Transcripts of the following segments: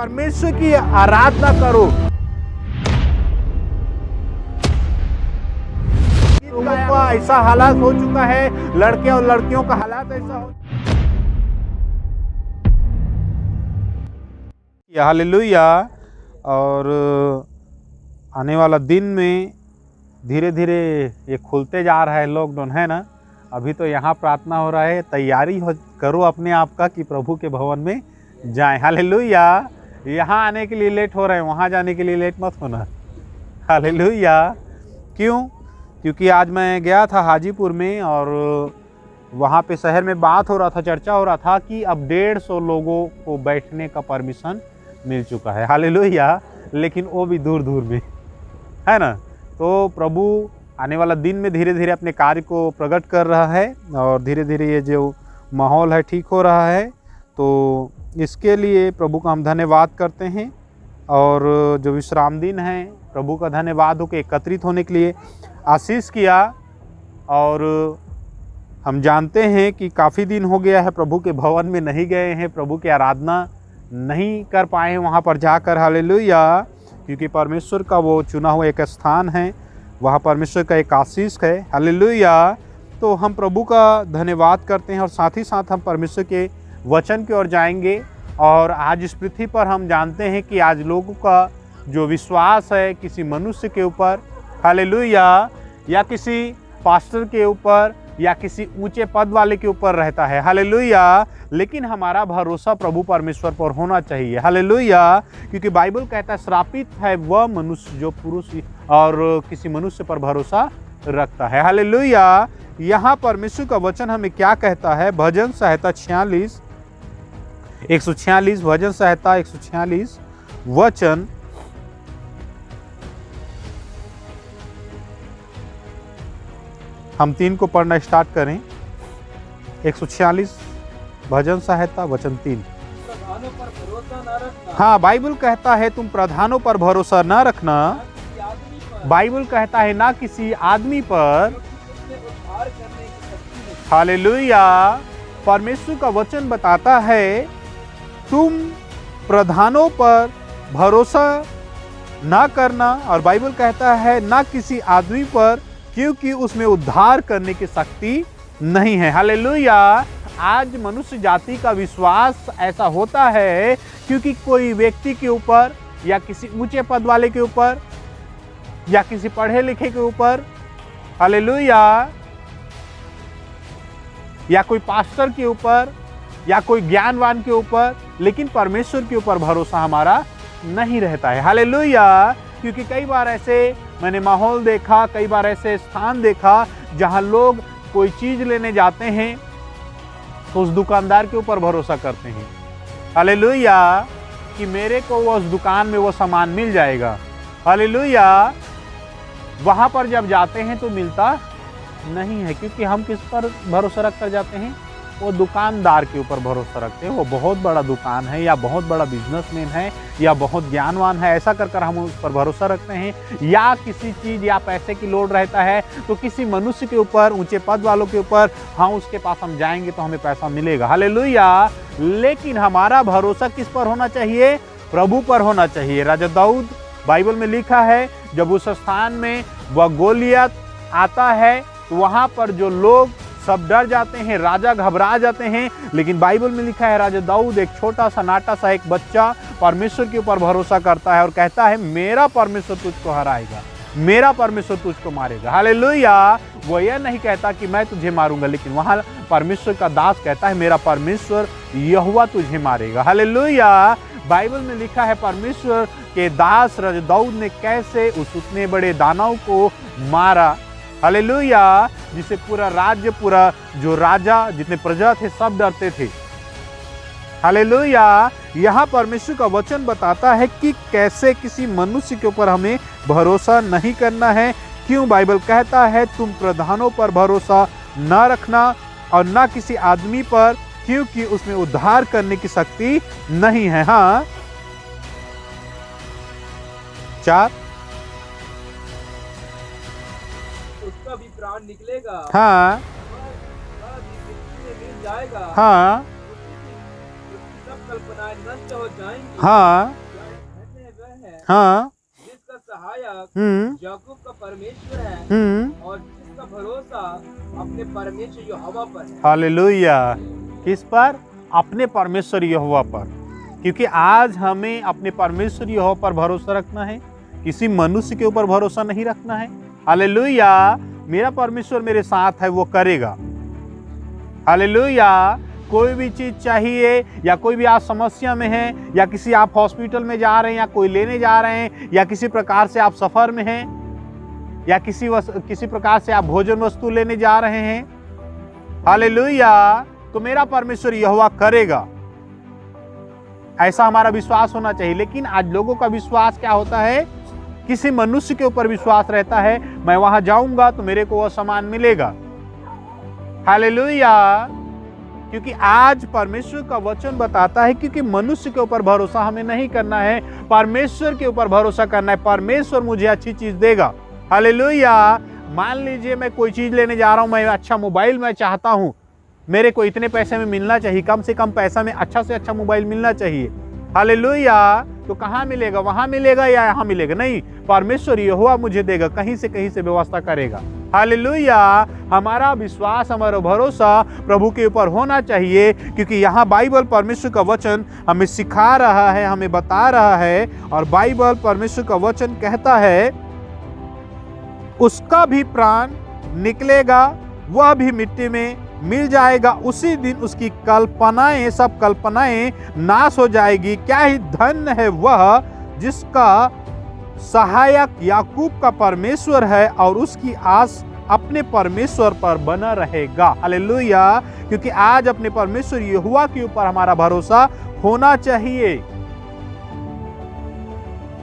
परमेश्वर की आराधना करो। लोगों का ऐसा हालात हो चुका है, लड़के और लड़कियों का हालात ऐसा हो, हालेलुया। और आने वाला दिन में धीरे धीरे ये खुलते जा रहा है लॉकडाउन, है ना। अभी तो यहाँ प्रार्थना हो रहा है, तैयारी करो अपने आप का कि प्रभु के भवन में जाएं। हालेलुया। यहाँ आने के लिए लेट हो रहे हैं, वहाँ जाने के लिए लेट मत होना। हालेलुया। क्यों? क्योंकि आज मैं गया था हाजीपुर में और वहाँ पे शहर में बात हो रहा था, चर्चा हो रहा था कि अब 150 लोगों को बैठने का परमिशन मिल चुका है। हालेलुया। लेकिन वो भी दूर दूर में, है ना। तो प्रभु आने वाला दिन में धीरे धीरे अपने कार्य को प्रकट कर रहा है और धीरे धीरे ये जो माहौल है ठीक हो रहा है। तो इसके लिए प्रभु का हम धन्यवाद करते हैं। और जो विश्राम दिन है, प्रभु का धन्यवाद हो कि एकत्रित होने के लिए आशीष किया। और हम जानते हैं कि काफ़ी दिन हो गया है प्रभु के भवन में नहीं गए हैं, प्रभु की आराधना नहीं कर पाए हैं वहाँ पर जाकर। हालेलुया। क्योंकि परमेश्वर का वो चुना हुआ एक स्थान है, वहाँ परमेश्वर का एक आशीष है। हालेलुया। तो हम प्रभु का धन्यवाद करते हैं और साथ ही साथ हम परमेश्वर के वचन की ओर जाएंगे। और आज इस पृथ्वी पर हम जानते हैं कि आज लोगों का जो विश्वास है किसी मनुष्य के ऊपर, हालेलुया, या किसी पास्टर के ऊपर या किसी ऊंचे पद वाले के ऊपर रहता है। हालेलुया। लेकिन हमारा भरोसा प्रभु परमेश्वर पर होना चाहिए। हालेलुया। क्योंकि बाइबल कहता है श्रापित है वह मनुष्य जो पुरुष और किसी मनुष्य पर भरोसा रखता है। हालेलुया। यहाँ परमेश्वर का वचन हमें क्या कहता है? भजन संहिता 146 भजन संहिता 146 वचन हम 3 को पढ़ना स्टार्ट करें। 146 भजन संहिता वचन 3। हाँ, बाइबल कहता है तुम प्रधानों पर भरोसा न रखना। बाइबल कहता है ना किसी आदमी पर। हालेलुया। परमेश्वर का वचन बताता है तुम प्रधानों पर भरोसा ना करना। और बाइबल कहता है ना किसी आदमी पर, क्योंकि उसमें उद्धार करने की शक्ति नहीं है। हालेलुया। आज मनुष्य जाति का विश्वास ऐसा होता है क्योंकि कोई व्यक्ति के ऊपर या किसी ऊंचे पद वाले के ऊपर या किसी पढ़े लिखे के ऊपर, हालेलुया, या कोई पास्टर के ऊपर या कोई ज्ञानवान के ऊपर, लेकिन परमेश्वर के ऊपर भरोसा हमारा नहीं रहता है। हालेलुया। क्योंकि कई बार ऐसे मैंने माहौल देखा, कई बार ऐसे स्थान देखा जहां लोग कोई चीज लेने जाते हैं तो उस दुकानदार के ऊपर भरोसा करते हैं। हालेलुया। कि मेरे को वो उस दुकान में वो सामान मिल जाएगा। हालेलुया। वहां पर जब जाते हैं तो मिलता नहीं है। क्योंकि हम किस पर भरोसा रख कर जाते हैं? वो दुकानदार के ऊपर भरोसा रखते हैं। वो बहुत बड़ा दुकान है या बहुत बड़ा बिजनेसमैन है या बहुत ज्ञानवान है, ऐसा कर हम उस पर भरोसा रखते हैं। या किसी चीज़ या पैसे की लोड रहता है तो किसी मनुष्य के ऊपर, ऊंचे पद वालों के ऊपर, हाँ उसके पास हम जाएंगे तो हमें पैसा मिलेगा। हालेलुया। लेकिन हमारा भरोसा किस पर होना चाहिए? प्रभु पर होना चाहिए। राजा दाऊद, बाइबल में लिखा है, जब उस स्थान में वह गोलियत आता है तो वहाँ पर जो लोग सब डर जाते हैं, राजा घबरा जाते हैं। लेकिन बाइबल में लिखा है राजा दाऊद, एक छोटा सा नाटा सा एक बच्चा, परमेश्वर के ऊपर भरोसा करता है और कहता है मेरा परमेश्वर तुझको हराएगा, मेरा परमेश्वर तुझको मारेगा। हालेलुया। वो यह नहीं कहता कि मैं तुझे मारूंगा, लेकिन वहां परमेश्वर का दास कहता है मेरा परमेश्वर यहोवा तुझे मारेगा। हालेलुया। बाइबल में लिखा है परमेश्वर के दास राजा दाऊद ने कैसे उस उतने बड़े दानव को मारा। हालेलुया। जिसे पूरा राज्य, पूरा जो राजा, जितने प्रजा थे सब डरते थे। हालेलुया। यहाँ परमेश्वर का वचन बताता है कि कैसे किसी मनुष्य के ऊपर हमें भरोसा नहीं करना है। क्यों? बाइबल कहता है तुम प्रधानों पर भरोसा न रखना और न किसी आदमी पर, क्योंकि उसमें उद्धार करने की शक्ति नहीं है। हाँ, 4 उसका भी प्राण निकलेगा। हाँ वह भी मिल जाएगा। हाँ उसकी सब कल्पनाएं नष्ट हो जाएंगी। हाँ धन्य वह है हाँ जिसका सहायक हम्म याकूब का परमेश्वर है और जिसका भरोसा अपने परमेश्वर यहोवा पर है। हालेलुया। किस पर? अपने परमेश्वर यहोवा पर। क्योंकि आज हमें अपने परमेश्वर यहोवा पर भरोसा रखना है, किसी मनुष्य के ऊपर भरोसा नहीं रखना है। हालेलुया। मेरा परमेश्वर मेरे साथ है, वो करेगा। हालेलुया। कोई भी चीज चाहिए या कोई भी आप समस्या में हैं या किसी आप हॉस्पिटल में जा रहे हैं या कोई लेने जा रहे हैं या किसी प्रकार से आप सफर में हैं या किसी प्रकार से आप भोजन वस्तु लेने जा रहे हैं, हालेलुया, तो मेरा परमेश्वर यहोवा करेगा। ऐसा हमारा विश्वास होना चाहिए। लेकिन आज लोगों का विश्वास क्या होता है? किसी मनुष्य के ऊपर विश्वास रहता है, मैं वहां जाऊंगा तो मेरे को वह सामान मिलेगा। हालेलुया। क्योंकि आज परमेश्वर का वचन बताता है क्योंकि मनुष्य के ऊपर भरोसा हमें नहीं करना है, परमेश्वर के ऊपर भरोसा करना है। परमेश्वर मुझे अच्छी चीज देगा। हालेलुया। मान लीजिए मैं कोई चीज लेने जा रहा हूं, मैं अच्छा मोबाइल मैं चाहता हूं, मेरे को इतने पैसे में मिलना चाहिए, कम से कम पैसा में अच्छा से अच्छा मोबाइल मिलना चाहिए। हालेलुया। तो कहाँ मिलेगा? वहां मिलेगा या यहाँ मिलेगा? नहीं, परमेश्वर यहोवा मुझे देगा, कहीं से व्यवस्था करेगा। हालेलुया। हमारा विश्वास, हमारा भरोसा प्रभु के ऊपर होना चाहिए क्योंकि यहाँ बाइबल परमेश्वर का वचन हमें सिखा रहा है, हमें बता रहा है। और बाइबल परमेश्वर का वचन कहता है उसका भी प्राण निकलेगा, वह भी मिट्टी में मिल जाएगा, उसी दिन उसकी कल्पनाएं, सब कल्पनाएं नाश हो जाएगी। क्या ही धन्य है वह जिसका सहायक याकूब का परमेश्वर है और उसकी आस अपने परमेश्वर पर बना रहेगा। हालेलुया। क्योंकि आज अपने परमेश्वर यहोवा के ऊपर हमारा भरोसा होना चाहिए,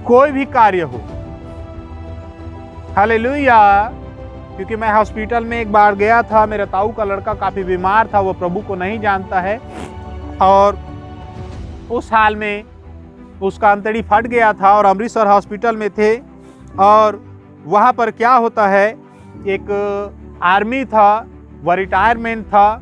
कोई भी कार्य हो। हालेलुया। क्योंकि मैं हॉस्पिटल में एक बार गया था, मेरा ताऊ का लड़का काफी बीमार था, वो प्रभु को नहीं जानता है और उस हाल में उसका अंतड़ी फट गया था और अमृतसर हॉस्पिटल में थे। और वहाँ पर क्या होता है, एक आर्मी था, वह रिटायरमेंट था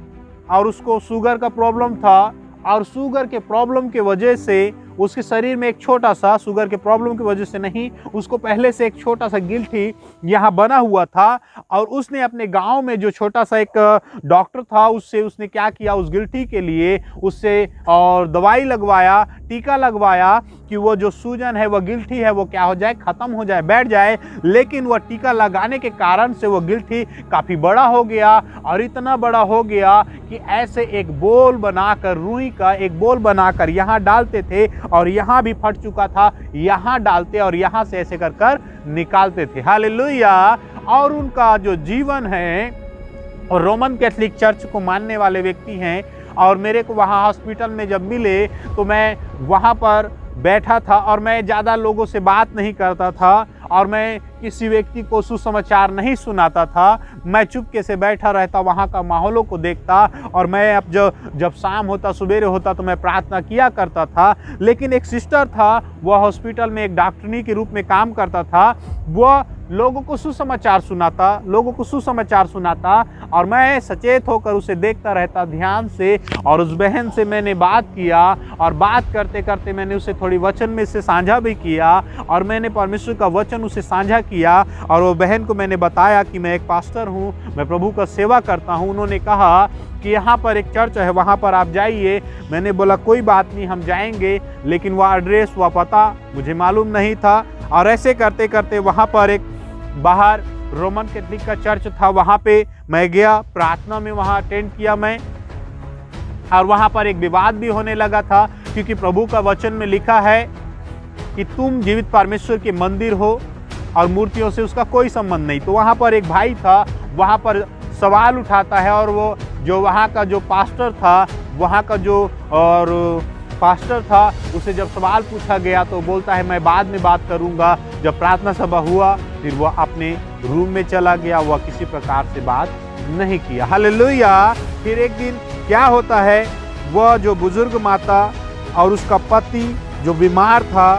और उसको शुगर का प्रॉब्लम था और शुगर के प्रॉब्लम के वजह से उसके शरीर में एक छोटा सा, शुगर के प्रॉब्लम की वजह से नहीं, उसको पहले से एक छोटा सा गिल्टी यहाँ बना हुआ था और उसने अपने गांव में जो छोटा सा एक डॉक्टर था उससे उसने क्या किया, उस गिल्टी के लिए उससे और दवाई लगवाया, टीका लगवाया कि वो जो सूजन है, वो गिल्टी है, वो क्या हो जाए, खत्म हो जाए, बैठ जाए। लेकिन वह टीका लगाने के कारण से वो गिल्टी काफ़ी बड़ा हो गया और इतना बड़ा हो गया कि ऐसे एक बोल बनाकर, रुई का एक बोल बनाकर यहाँ डालते थे और यहाँ भी फट चुका था, यहाँ डालते और यहाँ से ऐसे कर कर निकालते थे। हालेलुया। और उनका जो जीवन है, और रोमन कैथोलिक चर्च को मानने वाले व्यक्ति हैं और मेरे को वहाँ हॉस्पिटल में जब मिले तो मैं वहाँ पर बैठा था और मैं ज़्यादा लोगों से बात नहीं करता था और मैं किसी व्यक्ति को सुसमाचार नहीं सुनाता था। मैं चुपके से बैठा रहता, वहाँ का माहौलों को देखता और मैं अब जब शाम होता, सवेरे होता तो मैं प्रार्थना किया करता था। लेकिन एक सिस्टर था, वह हॉस्पिटल में एक डॉक्टरनी के रूप में काम करता था, वह लोगों को सुसमाचार सुनाता और मैं सचेत होकर उसे देखता रहता ध्यान से। और उस बहन से मैंने बात किया और बात करते करते मैंने उसे थोड़ी वचन में से साझा भी किया और मैंने परमेश्वर का वचन उसे साझा किया और वो बहन को मैंने बताया कि मैं एक पास्टर हूँ, मैं प्रभु का सेवा करता हूँ। उन्होंने कहा कि यहाँ पर एक चर्च है, वहाँ पर आप जाइए। मैंने बोला कोई बात नहीं, हम जाएंगे, लेकिन वह एड्रेस, वह पता मुझे मालूम नहीं था। और ऐसे करते करते वहाँ पर एक बाहर रोमन कैथोलिक का चर्च था, वहाँ पे मैं गया, प्रार्थना में वहाँ अटेंड किया मैं। और वहाँ पर एक विवाद भी होने लगा था क्योंकि प्रभु का वचन में लिखा है कि तुम जीवित परमेश्वर के मंदिर हो और मूर्तियों से उसका कोई संबंध नहीं। तो वहाँ पर एक भाई था, वहाँ पर सवाल उठाता है और वो जो वहाँ का जो पास्टर था, वहाँ का जो और पास्टर था, उसे जब सवाल पूछा गया तो बोलता है मैं बाद में बात करूँगा। जब प्रार्थना सभा हुआ फिर वह अपने रूम में चला गया, वह किसी प्रकार से बात नहीं किया। हालेलुया। फिर एक दिन क्या होता है, वह जो बुजुर्ग माता और उसका पति जो बीमार था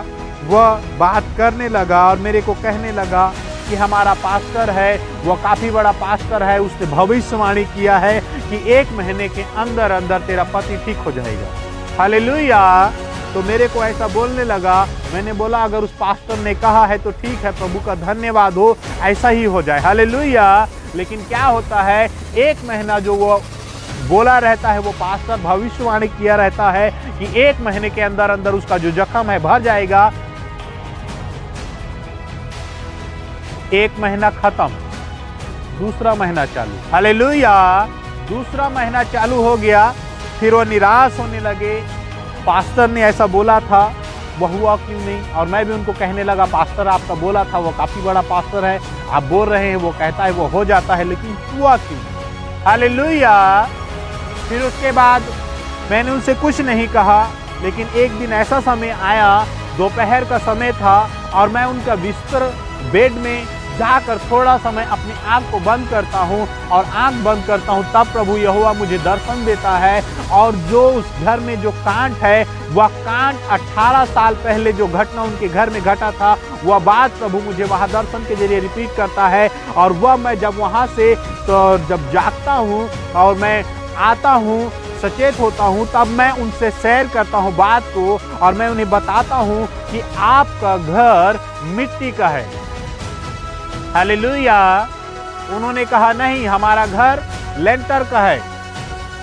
वह बात करने लगा और मेरे को कहने लगा कि हमारा पास्टर है, वह काफ़ी बड़ा पास्टर है, उसने भविष्यवाणी किया है कि 1 महीने के अंदर अंदर तेरा पति ठीक हो जाएगा। हालेलुया। तो मेरे को ऐसा बोलने लगा, मैंने बोला अगर उस पास्टर ने कहा है तो ठीक है, प्रभु का धन्यवाद हो, ऐसा ही हो जाए। हालेलुया। लेकिन क्या होता है, 1 महीना जो वो बोला रहता है, वो पास्टर भविष्यवाणी किया रहता है कि 1 महीने के अंदर अंदर उसका जो जख्म है भर जाएगा। 1 महीना खत्म, दूसरा महीना चालू। हालेलुया। दूसरा महीना चालू हो गया, फिर वो निराश होने लगे। पास्टर ने ऐसा बोला था, वो हुआ क्यों नहीं? और मैं भी उनको कहने लगा, पास्टर आपका बोला था, वो काफी बड़ा पास्टर है, आप बोल रहे हैं, वो कहता है वो हो जाता है, लेकिन हुआ क्यों? हालेलुया। फिर उसके बाद मैंने उनसे कुछ नहीं कहा, लेकिन एक दिन ऐसा समय आया, दोपहर का समय था, और मैं उनका बिस्तर बेड में जाकर थोड़ा समय अपनी आंख को बंद करता हूं, और आंख बंद करता हूं, तब प्रभु यहोवा मुझे दर्शन देता है। और जो उस घर में जो कांड है, वह कांड 18 साल पहले जो घटना उनके घर में घटा था, वह बात प्रभु मुझे वहां दर्शन के जरिए रिपीट करता है। और वह मैं जब वहां से तो जब जागता हूं और मैं आता हूं, सचेत होता हूं, तब मैं उनसे शेयर करता हूं बात को, और मैं उन्हें बताता हूं कि आपका घर मिट्टी का है। हालेलुया। उन्होंने कहा नहीं, हमारा घर लेंटर का है,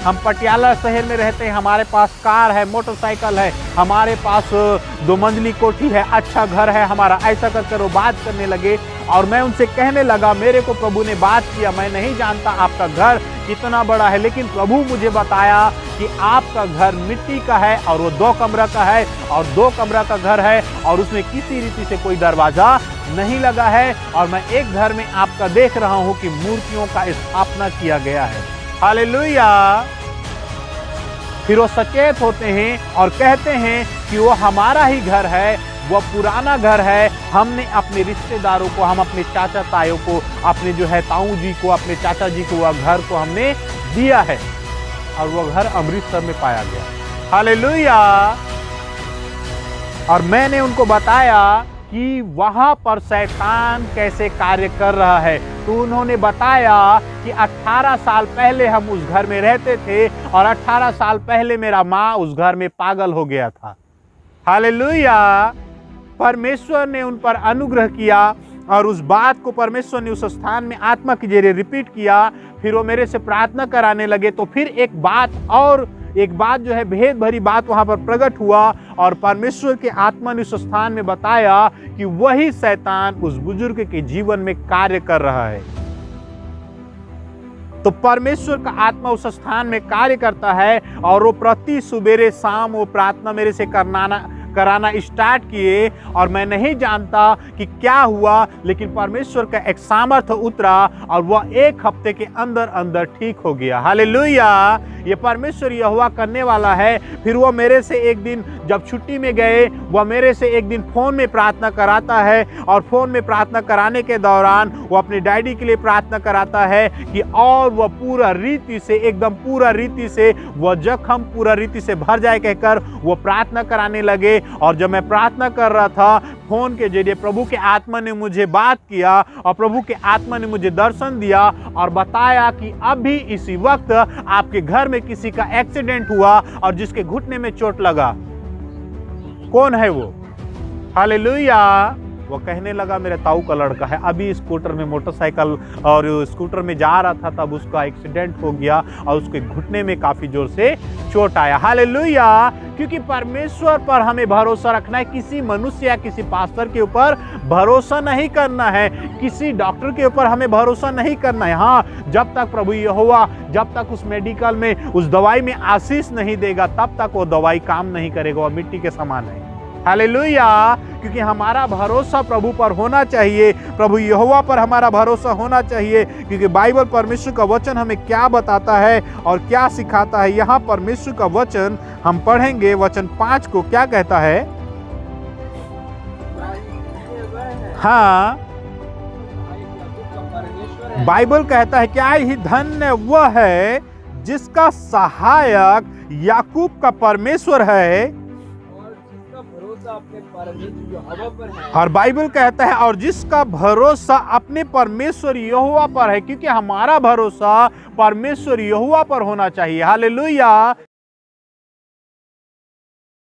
हम पटियाला शहर में रहते हैं, हमारे पास कार है, मोटरसाइकिल है, हमारे पास 2 मंजिली कोठी है, अच्छा घर है हमारा, ऐसा कर वो बात करने लगे। और मैं उनसे कहने लगा, मेरे को प्रभु ने बात किया, मैं नहीं जानता आपका घर कितना बड़ा है, लेकिन प्रभु मुझे बताया कि आपका घर मिट्टी का है, और वो 2 कमरा का है, और 2 कमरा का घर है, और उसमें किसी रीति से कोई दरवाजा नहीं लगा है। और मैं एक घर में आपका देख रहा हूं कि मूर्तियों का स्थापना किया गया है। हालेलुया। फिर वो सचेत होते हैं और कहते हैं कि वो हमारा ही घर है, वो पुराना घर है, हमने अपने रिश्तेदारों को, हम अपने चाचा तायों को, अपने जो है ताऊ जी को, अपने चाचा जी को, वह घर को हमने दिया है, और वह घर अमृतसर में पाया गया। हालेलुया। और मैंने उनको बताया कि वहां पर शैतान कैसे कार्य कर रहा है। तो उन्होंने बताया कि 18 साल पहले हम उस घर में रहते थे, और 18 साल पहले मेरा माँ उस घर में पागल हो गया था। हालेलुया। परमेश्वर ने उन पर अनुग्रह किया, और उस बात को परमेश्वर ने उस स्थान में आत्मा के जरिए रिपीट किया। फिर वो मेरे से प्रार्थना कराने लगे। तो फिर एक बात जो है भेद भरी बात वहां पर प्रकट हुआ, और परमेश्वर के आत्मा ने उस स्थान में बताया कि वही शैतान उस बुजुर्ग के जीवन में कार्य कर रहा है। तो परमेश्वर का आत्मा उस स्थान में कार्य करता है, और वो प्रति सुबेरे शाम वो प्रार्थना मेरे से कराना स्टार्ट किए। और मैं नहीं जानता कि क्या हुआ, लेकिन परमेश्वर का एक सामर्थ उतरा, और वह 1 हफ्ते के अंदर अंदर ठीक हो गया। हालेलुया। ये परमेश्वर यहोवा करने वाला है। फिर वो मेरे से एक दिन जब छुट्टी में गए, वह मेरे से एक दिन फोन में प्रार्थना कराता है, और फोन में प्रार्थना कराने के दौरान वो अपने डैडी के लिए प्रार्थना कराता है कि और वह पूरा रीति से, एकदम पूरा रीति से वह जख्म पूरा रीति से भर जाए कहकर वो प्रार्थना कराने लगे। और जब मैं प्रार्थना कर रहा था फोन के जरिए, प्रभु के आत्मा ने मुझे बात किया, और प्रभु के आत्मा ने मुझे दर्शन दिया और बताया कि अभी इसी वक्त आपके घर में किसी का एक्सीडेंट हुआ, और जिसके घुटने में चोट लगा। कौन है वो? हालेलुया। वो कहने लगा मेरे ताऊ का लड़का है, अभी स्कूटर में, मोटरसाइकिल और स्कूटर में जा रहा था, तब उसका एक्सीडेंट हो गया, और उसके घुटने में काफी जोर से चोट आया। हालेलुया। क्योंकि परमेश्वर पर हमें भरोसा रखना है, किसी मनुष्य या किसी पास्टर के ऊपर भरोसा नहीं करना है, किसी डॉक्टर के ऊपर हमें भरोसा नहीं करना है। हाँ, जब तक प्रभु यहोवा, जब तक उस मेडिकल में, उस दवाई में आशीष नहीं देगा, तब तक वो दवाई काम नहीं करेगा, वो मिट्टी के समान है। हालेलुया। क्योंकि हमारा भरोसा प्रभु पर होना चाहिए, प्रभु यहोवा पर हमारा भरोसा होना चाहिए। क्योंकि बाइबल, परमेश्वर का वचन हमें क्या बताता है और क्या सिखाता है। यहाँ परमेश्वर का वचन हम पढ़ेंगे, वचन 5 को क्या कहता है। हाँ, बाइबल कहता है क्या ही धन्य वह है जिसका सहायक याकूब का परमेश्वर है, अपने परमेश्वर यहोवा पर है। और बाइबल कहता है और जिसका भरोसा अपने परमेश्वर यहोवा पर है। क्योंकि हमारा भरोसा परमेश्वर यहोवा पर होना चाहिए। हालेलुया।